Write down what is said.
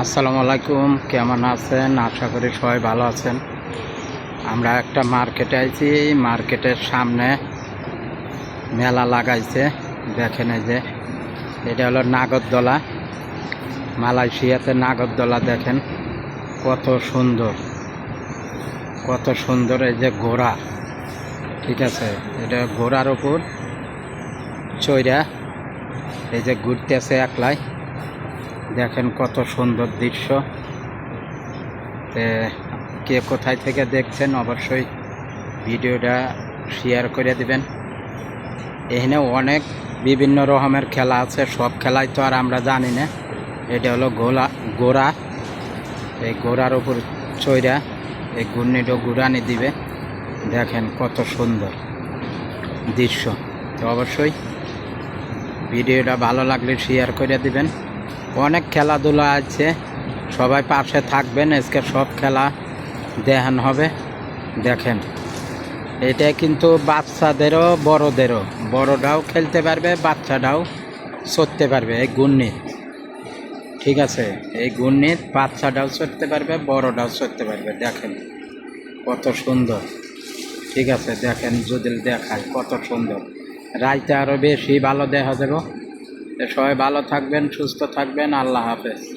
আসসালামু আলাইকুম, কেমন আছেন? আশা করি সবাই ভালো আছেন। আমরা একটা মার্কেটে আইছি। মার্কেটের সামনে মেলা লাগাইছে। দেখেন, এই যে এটা হলো নাগরদোলা, মালয়েশিয়াতে নাগরদোলা। দেখেন কত সুন্দর, কত সুন্দর। এই যে ঘোড়া, ঠিক আছে, এটা ঘোড়ার উপর চইরা এই যে ঘুরতেছে একলাই। দেখেন কত সুন্দর দৃশ্য। কে কোথায় থেকে দেখছেন অবশ্যই ভিডিওটা শেয়ার করে দিবেন। এখানে অনেক বিভিন্ন রকমের খেলা আছে, সব খেলাই তো আর আমরা জানি না। এটা হলো ঘোড়া। এই ঘোড়ার উপর চইরা এই ঘূর্ণিটা ঘুরানি দিবে। দেখেন কত সুন্দর দৃশ্য। তো অবশ্যই ভিডিওটা ভালো লাগলে শেয়ার করে দিবেন। অনেক খেলাধুলা আছে, সবাই পাশে থাকবেন। আজকে সব খেলা দেখানো হবে। দেখেন, এটা কিন্তু বাচ্চাদেরও বড়দেরও, বড়রাও খেলতে পারবে, বাচ্চাটাও চড়তে পারবে। এই ঘূর্ণিত, ঠিক আছে, এই ঘূর্ণিত বাচ্চাটাও চড়তে পারবে, বড়টাও চড়তে পারবে। দেখেন কত সুন্দর, ঠিক আছে। দেখেন যদি দেখায় কত সুন্দর, রাইতে আরও বেশি ভালো দেখা যাবে। সবাই ভালো থাকবেন, সুস্থ থাকবেন। আল্লাহ হাফেজ।